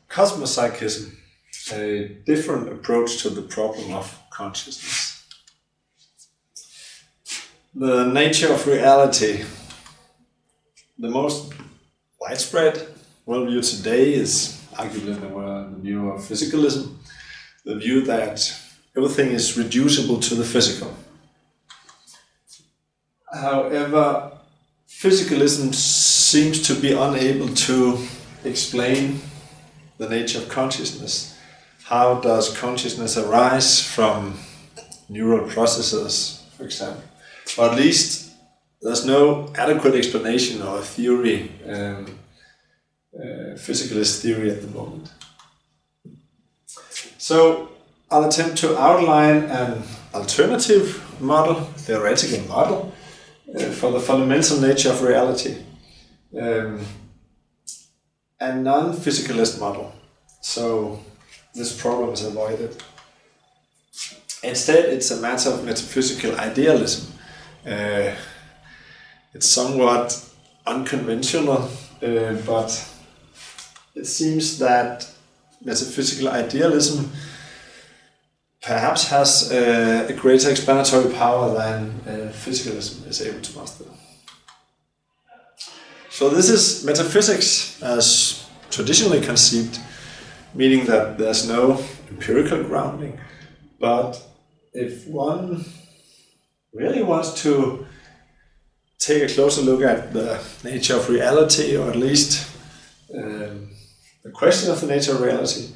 Cosmopsychism, a different approach to the problem of consciousness. The nature of reality. The most widespread worldview today is arguably the view of physicalism, the view that everything is reducible to the physical. However, physicalism seems to be unable to explain the nature of consciousness. How does consciousness arise from neural processes, for example? Or at least there's no adequate explanation or theory, physicalist theory at the moment. So I'll attempt to outline an alternative model, theoretical model, for the fundamental nature of reality. A non-physicalist model, so this problem is avoided. Instead, it's a matter of metaphysical idealism. It's somewhat unconventional, but it seems that metaphysical idealism perhaps has a greater explanatory power than physicalism is able to muster. So this is metaphysics as traditionally conceived, meaning that there's no empirical grounding. But if one really wants to take a closer look at the nature of reality, or at least the question of the nature of reality,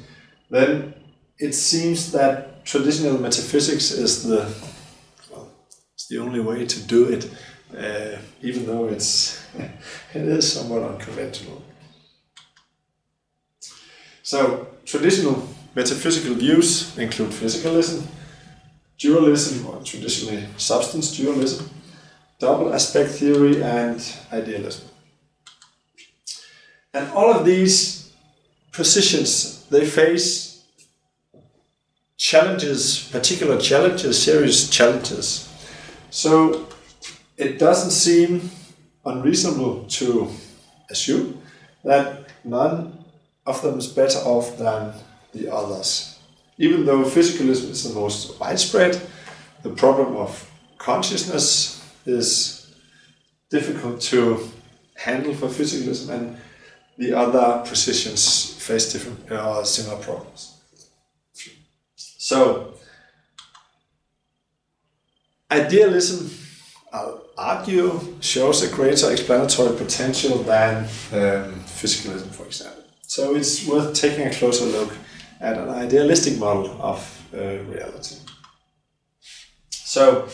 then it seems that traditional metaphysics is the only way to do it, even though it is somewhat unconventional. So traditional metaphysical views include physicalism, dualism, or traditionally substance dualism, double aspect theory, and idealism. And all of these positions, they face challenges, particular challenges, serious challenges. So it doesn't seem unreasonable to assume that none of them is better off than the others. Even though physicalism is the most widespread, the problem of consciousness is difficult to handle for physicalism, and the other positions face different or similar problems. So, idealism, I'll argue, shows a greater explanatory potential than physicalism, for example. So it's worth taking a closer look at an idealistic model of reality. So,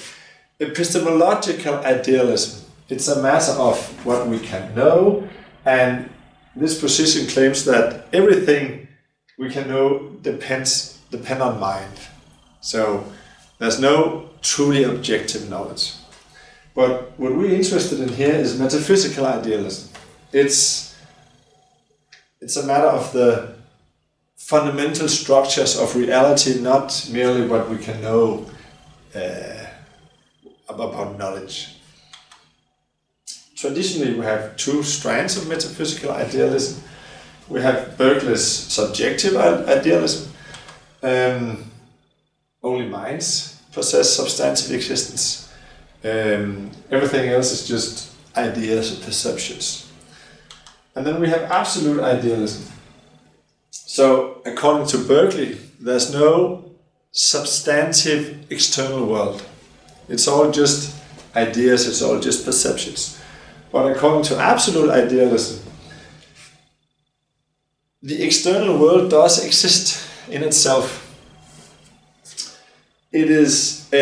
epistemological idealism, it's a matter of what we can know, and this position claims that everything we can know depend on mind. So there's no truly objective knowledge. But what we're interested in here is metaphysical idealism. It's a matter of the fundamental structures of reality, not merely what we can know about knowledge. Traditionally, we have two strands of metaphysical idealism. We have Berkeley's subjective idealism. Only minds possess substantive existence. Everything else is just ideas or perceptions. And then we have absolute idealism. So, according to Berkeley, there's no substantive external world. It's all just ideas, it's all just perceptions. But according to absolute idealism, the external world does exist in itself. It's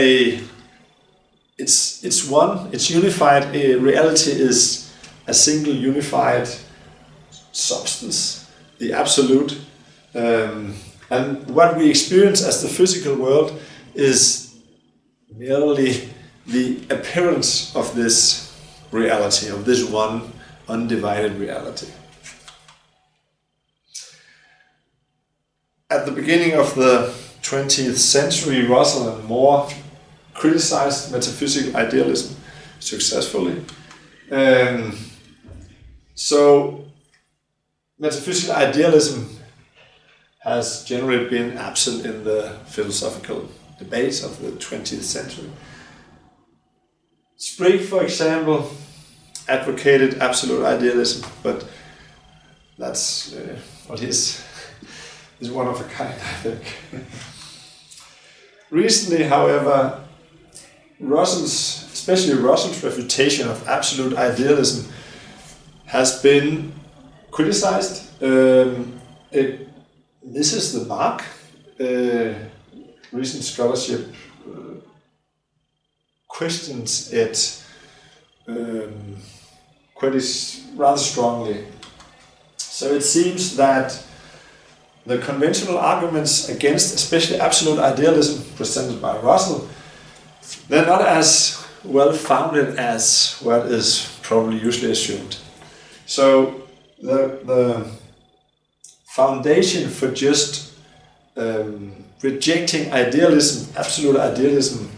unified. Reality is a single unified substance, the absolute. And what we experience as the physical world is merely the appearance of this reality, of this one undivided reality. At the beginning of the 20th century, Russell and Moore criticized metaphysical idealism successfully. So metaphysical idealism has generally been absent in the philosophical debates of the 20th century. Sprague, for example, advocated absolute idealism, but that's what is one of a kind, I think. Recently, however, especially Russell's refutation of absolute idealism has been criticized. This is the mark. Recent scholarship questions it rather strongly. So it seems that the conventional arguments against especially absolute idealism presented by Russell, they're not as well founded as what is probably usually assumed. So the foundation for just rejecting idealism, absolute idealism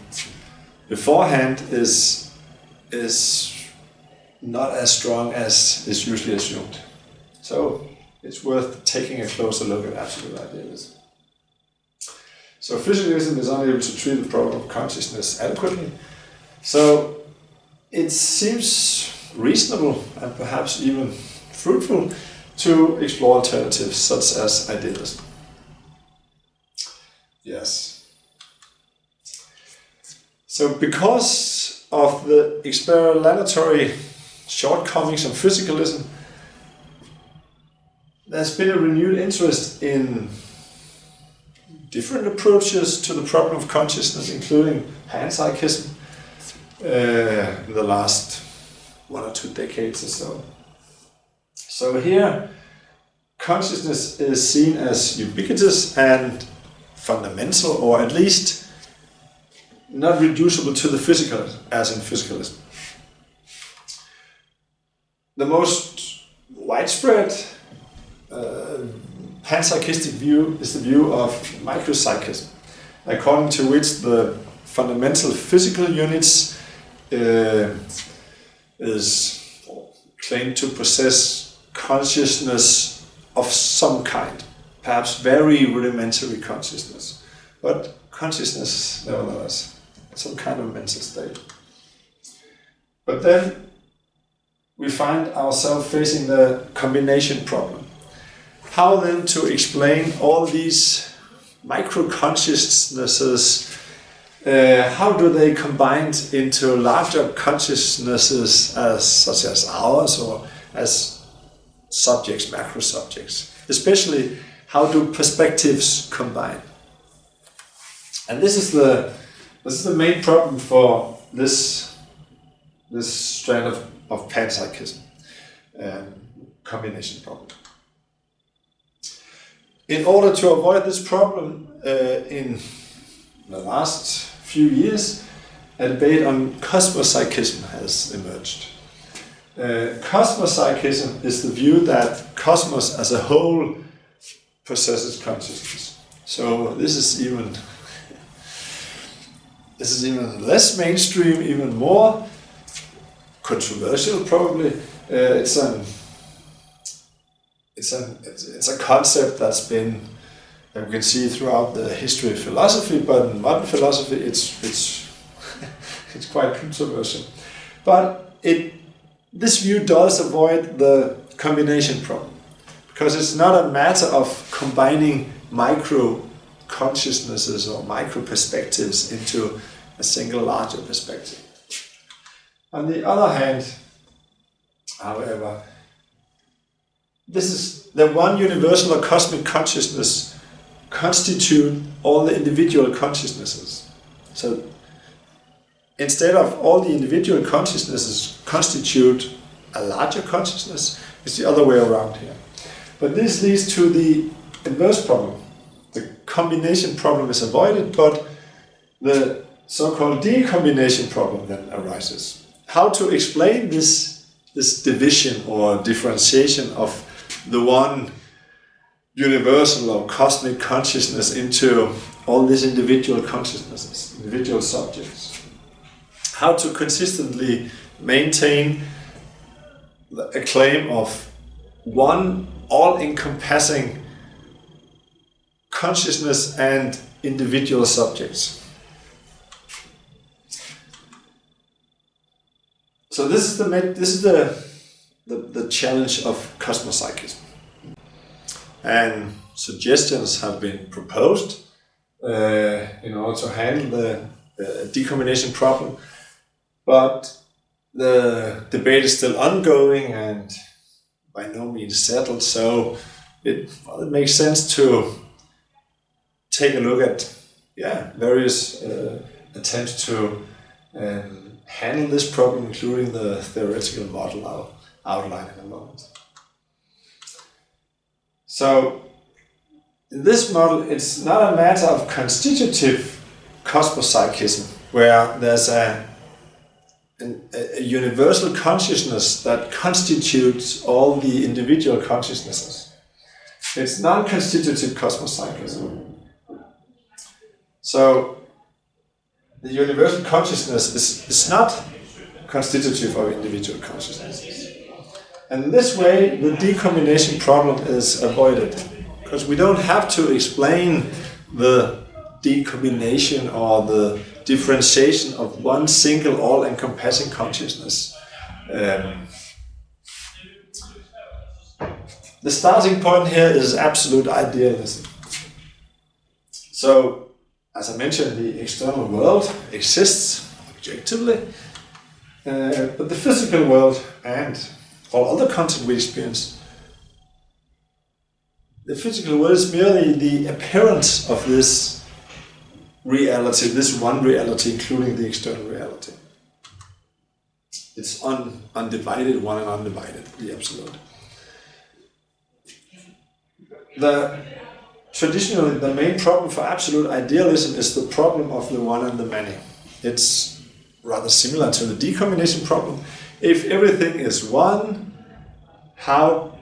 beforehand is not as strong as is usually assumed. So it's worth taking a closer look at absolute idealism. So physicalism is unable to treat the problem of consciousness adequately. So it seems reasonable and perhaps even fruitful to explore alternatives such as idealism. Yes. So because of the experimentatory shortcomings of physicalism, there's been a renewed interest in different approaches to the problem of consciousness, including panpsychism, in the last 1 or 2 decades or so. So here, consciousness is seen as ubiquitous and fundamental, or at least not reducible to the physical, as in physicalism. The most widespread panpsychistic view is the view of micropsychism, according to which the fundamental physical units is claimed to possess consciousness of some kind, perhaps very rudimentary consciousness, but consciousness nevertheless, some kind of mental state. But then we find ourselves facing the combination problem. How then to explain all these micro-consciousnesses? How do they combine into larger consciousnesses such as ours, or as subjects, macro-subjects? Especially, how do perspectives combine? And this is the main problem for this strand of panpsychism, combination problem. In order to avoid this problem, in the last few years, a debate on cosmopsychism has emerged. Cosmopsychism is the view that cosmos as a whole possesses consciousness. So this is even less mainstream, even more controversial probably. It's a concept that's been, that we can see throughout the history of philosophy, but in modern philosophy it's quite controversial. But this view does avoid the combination problem, because it's not a matter of combining micro consciousnesses or micro perspectives into a single larger perspective. On the other hand, however, this is the one universal or cosmic consciousness constitute all the individual consciousnesses. So instead of all the individual consciousnesses constitute a larger consciousness, it's the other way around here. But this leads to the inverse problem. The combination problem is avoided, but the so-called decombination problem then arises. How to explain this division or differentiation of the one universal or cosmic consciousness into all these individual consciousnesses, individual subjects. How to consistently maintain a claim of one all-encompassing consciousness and individual subjects. So this is the challenge of cosmopsychism, and suggestions have been proposed in order to handle the decombination problem, but the debate is still ongoing and by no means settled. So it makes sense to take a look at various attempts to handle this problem, including the theoretical model I'll outline in a moment. So in this model, it's not a matter of constitutive cosmopsychism, where there's a universal consciousness that constitutes all the individual consciousnesses. It's non-constitutive cosmopsychism. So the universal consciousness is not constitutive of individual consciousnesses. And in this way, the decombination problem is avoided, because we don't have to explain the decombination or the differentiation of one single all-encompassing consciousness. The starting point here is absolute idealism. So, as I mentioned, the external world exists objectively, but the physical world and all other content we experience, the physical world is merely the appearance of this reality, this one reality, including the external reality. It's undivided, one and undivided, the absolute. Traditionally, the main problem for absolute idealism is the problem of the one and the many. It's rather similar to the decombination problem. If everything is one, how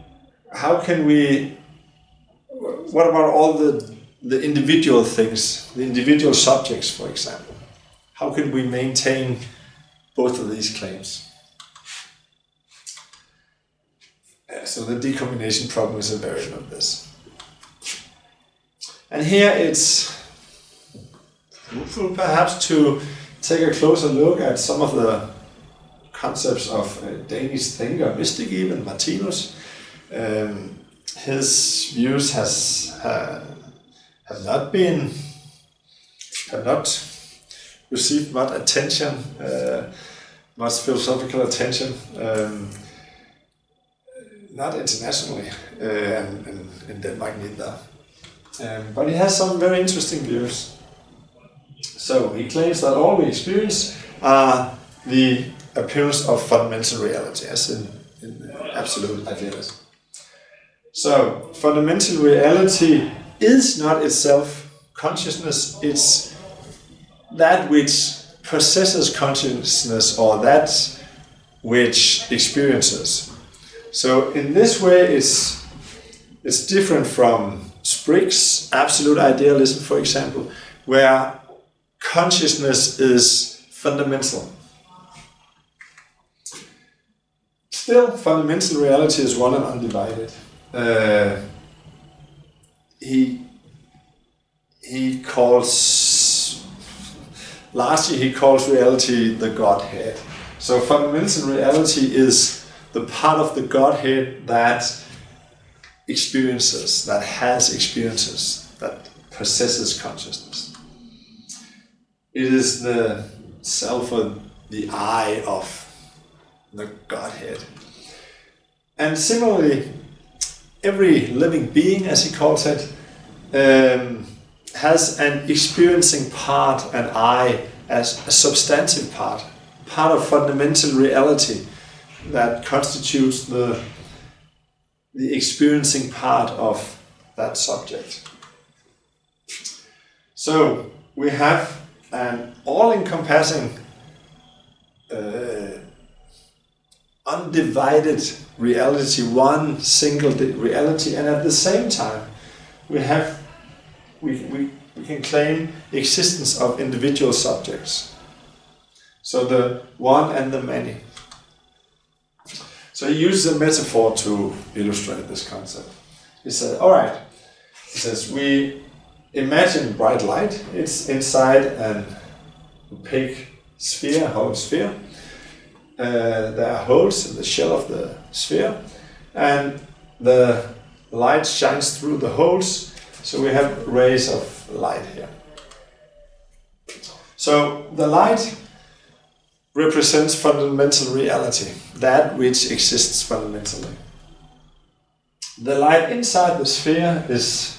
can we, what about all the individual things, the individual subjects, for example? How can we maintain both of these claims? So the decombination problem is a variant of this. And here it's fruitful perhaps to take a closer look at some of the concepts of Danish thinker, mystic even, Martinus. His views have not received much attention, much philosophical attention, not internationally, and in Denmark neither. But he has some very interesting views. So he claims that all we experience are the appearance of fundamental reality, as in absolute idealism. So fundamental reality is not itself consciousness, it's that which possesses consciousness or that which experiences. So in this way it's different from Sprig's absolute idealism, for example, where consciousness is fundamental. Still, fundamental reality is one and undivided. Lastly he calls reality the Godhead. So fundamental reality is the part of the Godhead that experiences, that has experiences, that possesses consciousness. It is the self or the I of the Godhead. And similarly, every living being, as he calls it, has an experiencing part, an I, as a substantive part of fundamental reality that constitutes the experiencing part of that subject. So we have an all-encompassing, undivided reality, one single reality, and at the same time we can claim the existence of individual subjects. So the one and the many. So he uses a metaphor to illustrate this concept. He said, all right, he says, we imagine bright light. It's inside an opaque sphere, hollow sphere. There are holes in the shell of the sphere, and the light shines through the holes, so we have rays of light here. So the light represents fundamental reality, that which exists fundamentally. The light inside the sphere is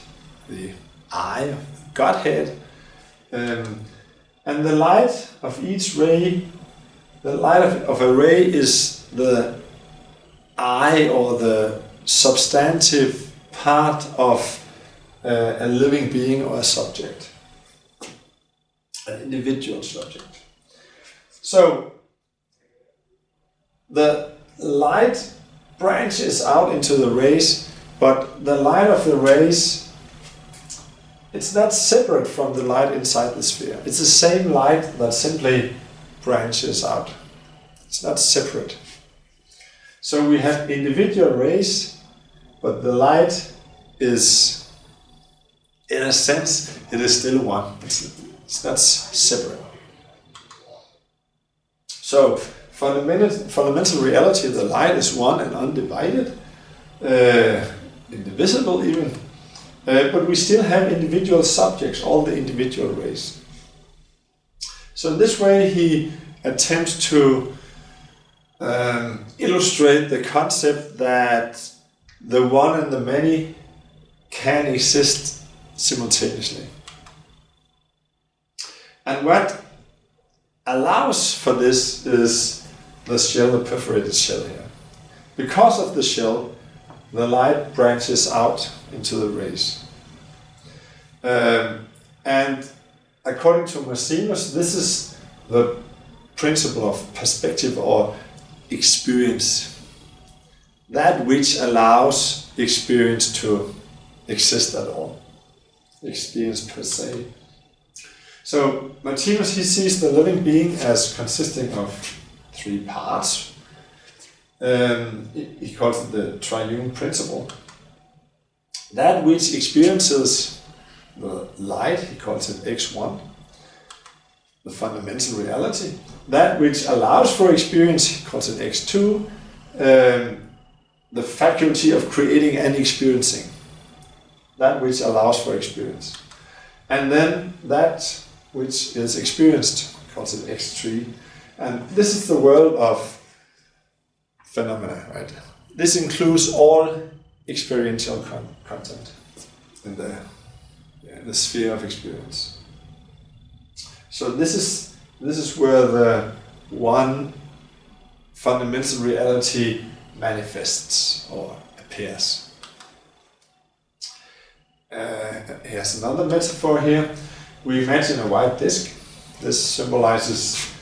the eye of Godhead, and the light of each ray, the light of a ray is the eye or the substantive part of a living being or a subject, an individual subject. So the light branches out into the rays, but the light of the rays, it's not separate from the light inside the sphere. It's the same light that simply branches out. It's not separate. So we have individual rays, but the light is, in a sense, it is still one. It's not separate. So fundamental reality of the light is one and undivided, indivisible even, but we still have individual subjects, all the individual rays. So in this way he attempts to illustrate the concept that the one and the many can exist simultaneously. And what allows for this is the shell, the perforated shell here. Because of the shell, the light branches out into the rays. And according to Maximus, this is the principle of perspective or experience. That which allows experience to exist at all. Experience per se. So Maximus, he sees the living being as consisting of three parts. He calls it the Triune principle. That which experiences the light, he calls it X1, the fundamental reality. That which allows for experience, he calls it X2, the faculty of creating and experiencing. That which allows for experience. And then that which is experienced, he calls it X3. And this is the world of phenomena, right? This includes all experiential content in the sphere of experience. So this is where the one fundamental reality manifests or appears. Here's another metaphor here. We imagine a white disk. This symbolizes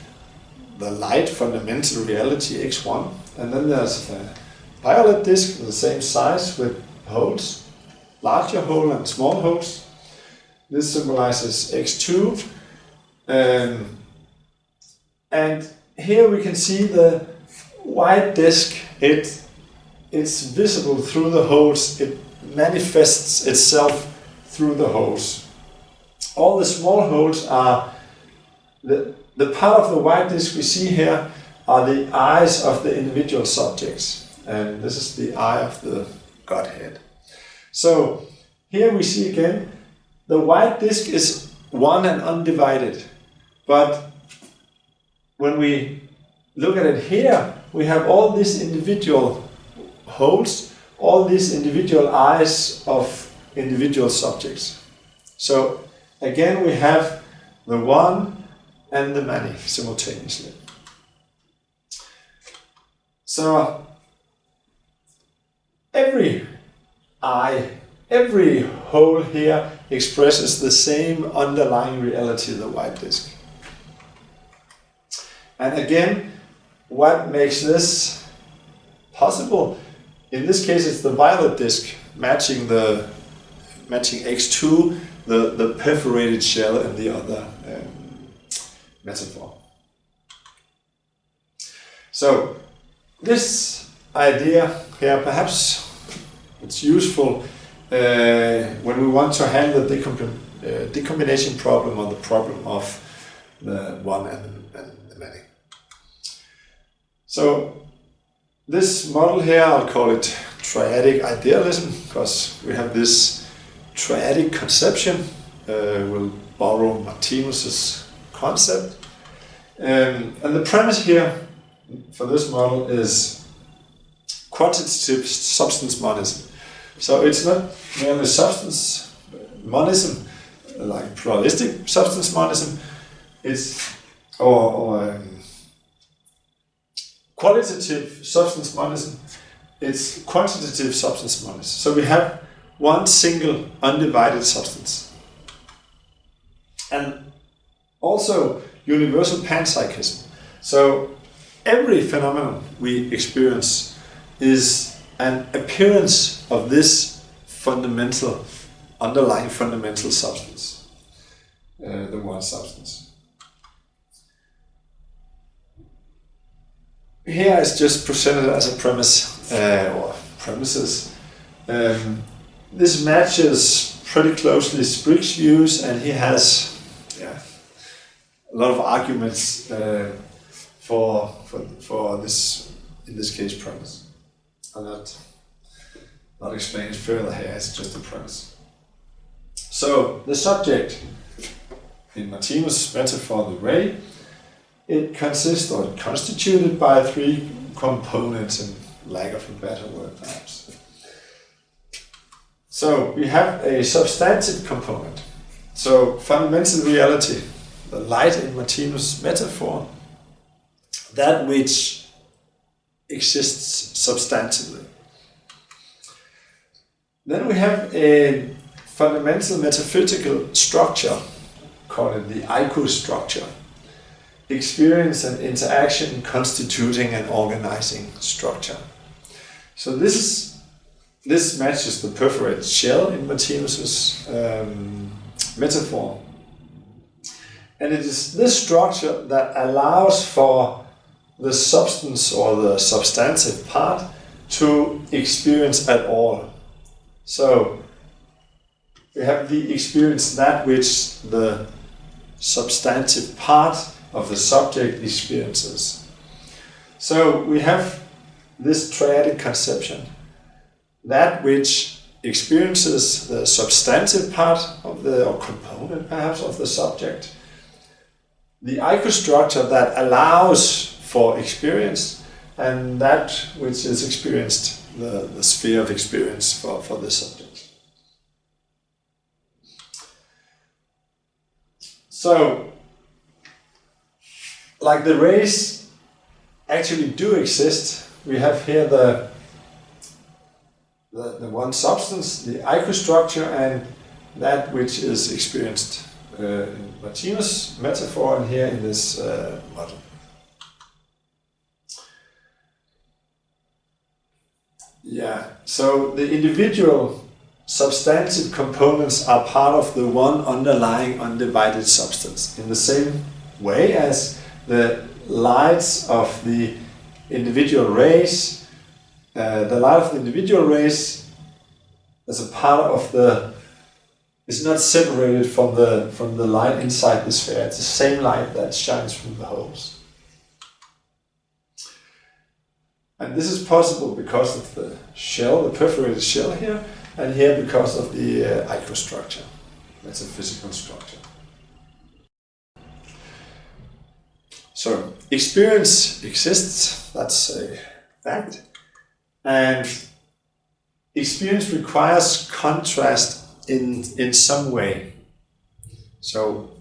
the light fundamental reality X1, and then there's a violet disk the same size with holes, larger hole and small holes. This symbolizes X2, and here we can see the white disk. It's visible through the holes. It manifests itself through the holes. All the small holes are the part of the white disk we see here are the eyes of the individual subjects, and this is the eye of the Godhead. So here we see again the white disk is one and undivided, but when we look at it here, we have all these individual holes, all these individual eyes of individual subjects. So again we have the one and the many simultaneously. So every eye, every hole here expresses the same underlying reality of the white disk. And again, what makes this possible? In this case, it's the violet disk matching X2, the perforated shell in the other metaphor. So this idea here, perhaps it's useful when we want to handle decombination problem, or the problem of the one and the many. So this model here, I'll call it triadic idealism, because we have this triadic conception. We'll borrow Martinus's concept. And the premise here for this model is quantitative substance monism. So it's not merely substance monism, like pluralistic substance monism. It's qualitative substance monism. It's quantitative substance monism. So we have one single undivided substance. And also universal panpsychism. So every phenomenon we experience is an appearance of this fundamental, underlying fundamental substance, the one substance. Here is just presented as a premise, or premises. This matches pretty closely Sprig's views, and he has a lot of arguments for this, in this case, premise. I'll not explain it further here, it's just a premise. So the subject, in Martinus' metaphor, the ray, it consists, or constituted by three components, in lack of a better word perhaps. So we have a substantive component. So fundamental reality, the light in Martinus' metaphor, that which exists substantively. Then we have a fundamental metaphysical structure, call it the acoustic structure. Experience and interaction constituting and organizing structure. So this matches the perforated shell in Martinus' metaphor. And it is this structure that allows for the substance or the substantive part to experience at all. So we have the experience, that which the substantive part of the subject experiences. So we have this triadic conception, that which experiences the substantive part of the, or component perhaps, of the subject, the icostructure that allows for experience, and that which is experienced, the sphere of experience for the subject. So, like the rays actually do exist, we have here the one substance, the icostructure, and that which is experienced in Martinus' metaphor, and here in this model. Yeah, so the individual substantive components are part of the one underlying undivided substance, in the same way as the lights of the individual rays, the light of the individual rays as a part of the, is not separated from the light inside the sphere. It's the same light that shines from the holes. And this is possible because of the shell, the perforated shell here, and here because of the icostructure. That's a physical structure. So, experience exists, that's a fact. And experience requires contrast in some way. So,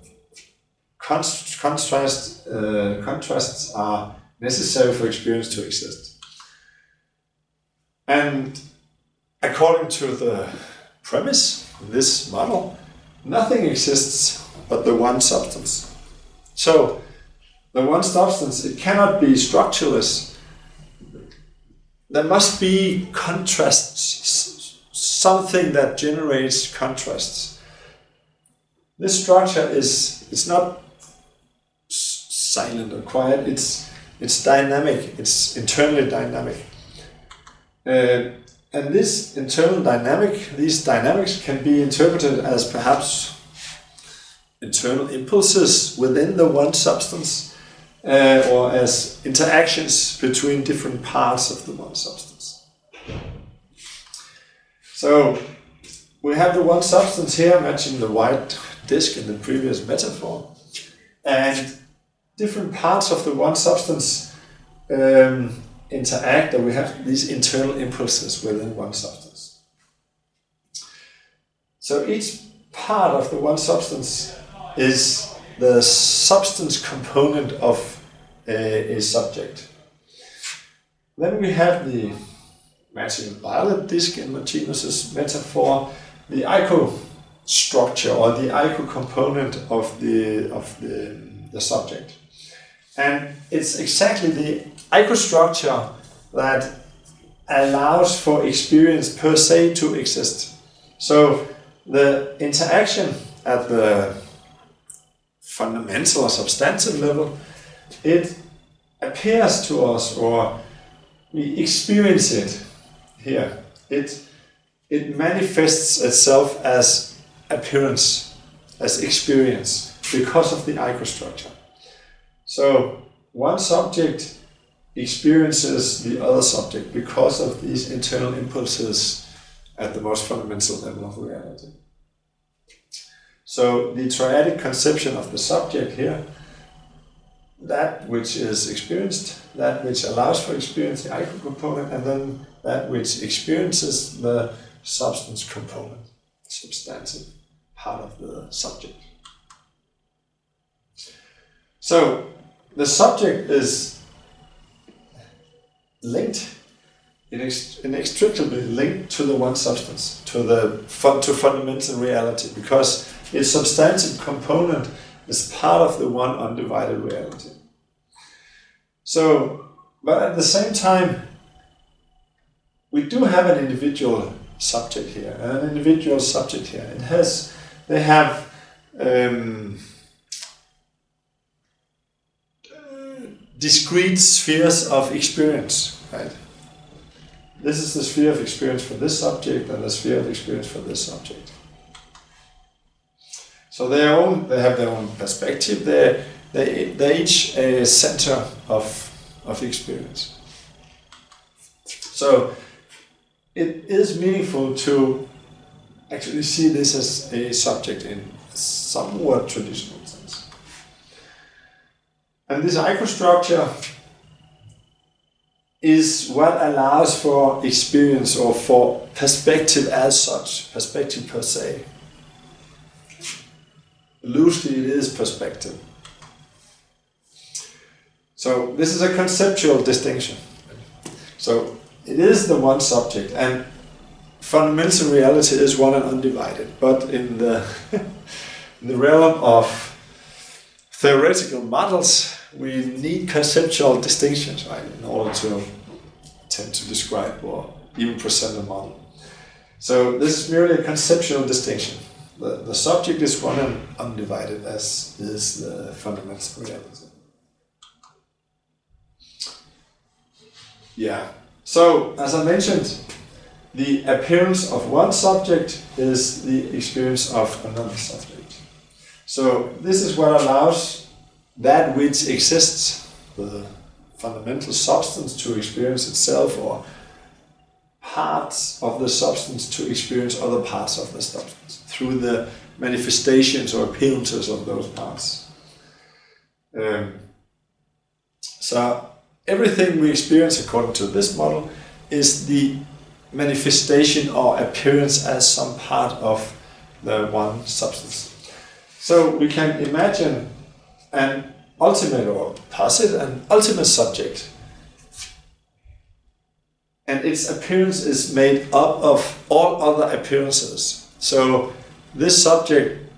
contrasts are necessary for experience to exist. And according to the premise of this model, nothing exists but the one substance. So, the one substance, it cannot be structureless. There must be contrasts, something that generates contrasts. This structure is not silent or quiet, it's dynamic, it's internally dynamic. And this internal dynamic, these dynamics can be interpreted as perhaps internal impulses within the one substance, or as interactions between different parts of the one substance. So we have the one substance here, matching the white disk in the previous metaphor, and different parts of the one substance interact, and we have these internal impulses within one substance. So each part of the one substance is the substance component of a subject. Then we have the matching violet disk in Martinus's metaphor, the ico-structure or the ico-component of the subject. And it's exactly the ico-structure that allows for experience per se to exist. So the interaction at the fundamental or substantive level, it appears to us, or we experience it here. It manifests itself as appearance, as experience, because of the ico-structure. So one subject experiences the other subject because of these internal impulses at the most fundamental level of reality. So the triadic conception of the subject here, that which is experienced, that which allows for experience, the ico component, and then that which experiences the substance component, substantive part of the subject. So the subject is linked, inextricably linked to the one substance, to fundamental reality, because its substantive component is part of the one undivided reality. So, but at the same time, we do have an individual subject here, and an individual subject here. They have discrete spheres of experience, right? This is the sphere of experience for this subject, and the sphere of experience for this subject. So they have their own perspective. They're each a center of experience. So it is meaningful to actually see this as a subject in a somewhat traditional sense. And this ico-structure is what allows for experience, or for perspective as such, perspective per se. Loosely, it is perspective. So this is a conceptual distinction. So it is the one subject, and fundamental reality is one and undivided. But in the in the realm of theoretical models, we need conceptual distinctions, right, in order to attempt to describe or even present a model. So this is merely a conceptual distinction. The subject is one and undivided, as is the fundamental reality. Yeah. So, as I mentioned, the appearance of one subject is the experience of another subject. So this is what allows that which exists, the fundamental substance, to experience itself, or parts of the substance to experience other parts of the substance through the manifestations or appearances of those parts. So everything we experience according to this model is the manifestation or appearance as some part of the one substance. So we can imagine an ultimate, or posit an ultimate subject, and its appearance is made up of all other appearances. So this subject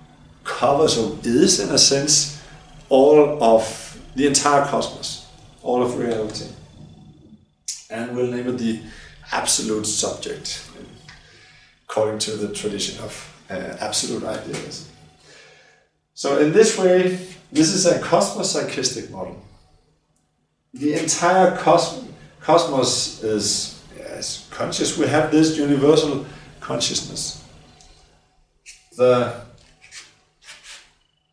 covers, or is in a sense, all of the entire cosmos, all of reality. And we'll name it the absolute subject, according to the tradition of absolute idealism. So in this way, this is a cosmopsychistic model. The entire cosmos is conscious. We have this universal consciousness. The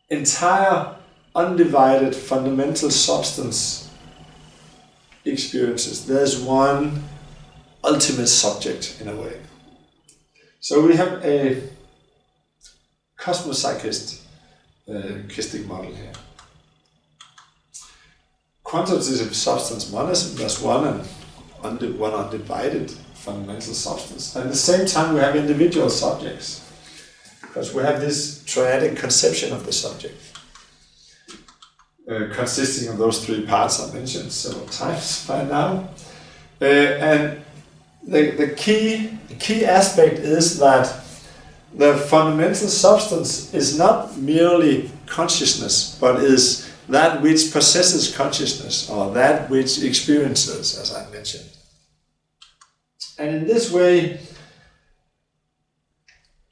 entire undivided fundamental substance experiences, there's one ultimate subject in a way. So we have a cosmopsychistic model here. Quantitative substance monism, there's one undivided fundamental substance. And at the same time we have individual subjects, because we have this triadic conception of the subject, consisting of those three parts I mentioned several times by now. And the key aspect is that the fundamental substance is not merely consciousness, but is that which possesses consciousness, or that which experiences, as I mentioned. And in this way,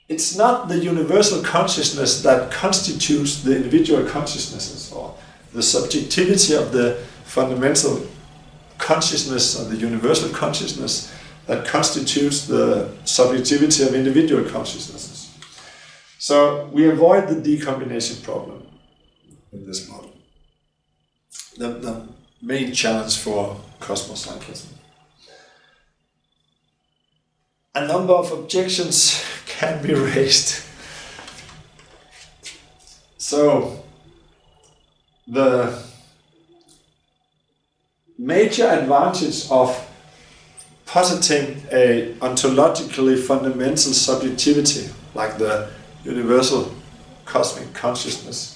it's not the universal consciousness that constitutes the individual consciousnesses, or the subjectivity of the fundamental consciousness, or the universal consciousness, that constitutes the subjectivity of individual consciousnesses. So we avoid the decombination problem in this model. The main challenge for cosmopsychism. A number of objections can be raised. So the major advantage of positing a ontologically fundamental subjectivity, like the universal cosmic consciousness,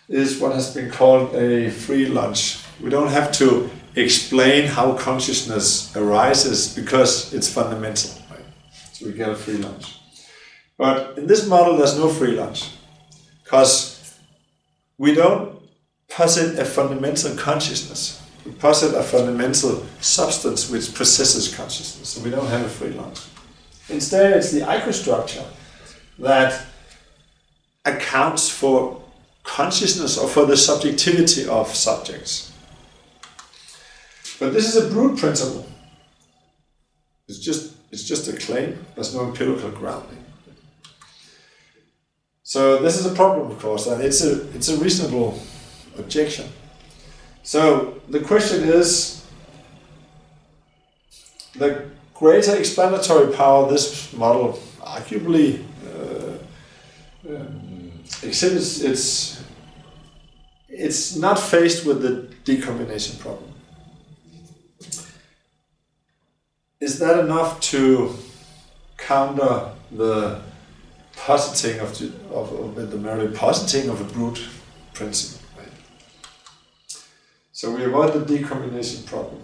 is what has been called a free lunch. We don't have to explain how consciousness arises because it's fundamental, right? So we get a free lunch. But in this model there's no free lunch, because we don't posit a fundamental consciousness. We posit a fundamental substance which possesses consciousness, so we don't have a free lunch. Instead, it's the ecostructure that accounts for consciousness, or for the subjectivity of subjects. But this is a brute principle. It's just a claim. There's no empirical grounding. So this is a problem, of course, and it's a reasonable objection. So the question is, the greater explanatory power this model arguably exhibits, it's not faced with the decombination problem. Is that enough to counter the positing of the merely positing of a brute principle? Right? So we avoid the decombination problem.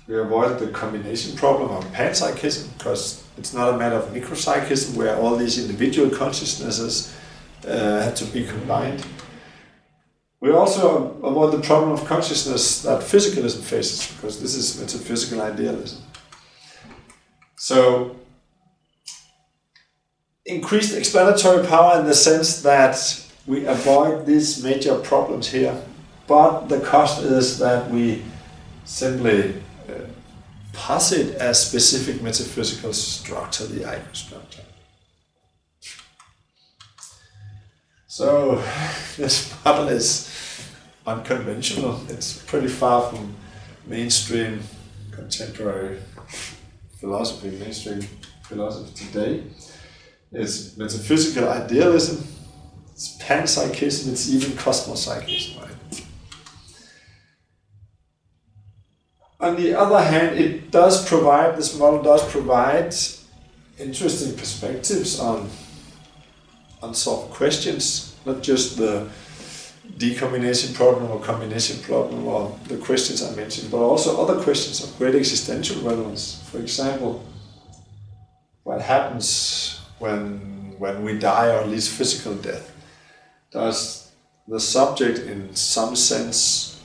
We avoid the combination problem of panpsychism, because it's not a matter of micropsychism where all these individual consciousnesses have to be combined. We also avoid the problem of consciousness that physicalism faces, because this is metaphysical idealism. So, increased explanatory power in the sense that we avoid these major problems here, but the cost is that we simply posit a specific metaphysical structure, the ecostructure. So this model is unconventional. It's pretty far from mainstream contemporary philosophy, mainstream philosophy today. It's metaphysical idealism, it's panpsychism, it's even cosmopsychism, right? On the other hand, this model does provide interesting perspectives on unsolved questions, not just the decombination problem or combination problem or the questions I mentioned, but also other questions of great existential relevance. For example, what happens when we die, or at least physical death? Does the subject in some sense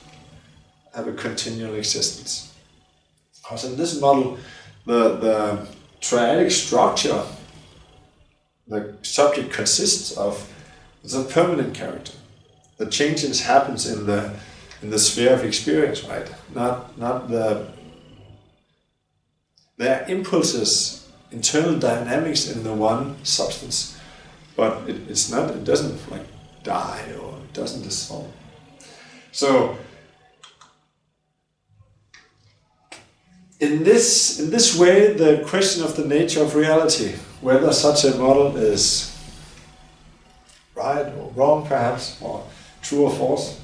have a continual existence? Because in this model, the triadic structure the subject consists of is a permanent character. The changes happens in the sphere of experience, right? Not there are impulses, internal dynamics in the one substance, but it doesn't like die or it doesn't dissolve. So in this way, the question of the nature of reality, whether such a model is right or wrong perhaps, or true or false,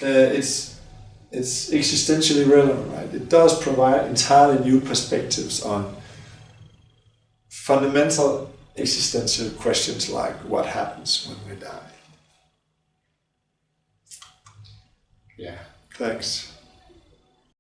it's existentially relevant, right? It does provide entirely new perspectives on fundamental existential questions like what happens when we die. Yeah, thanks.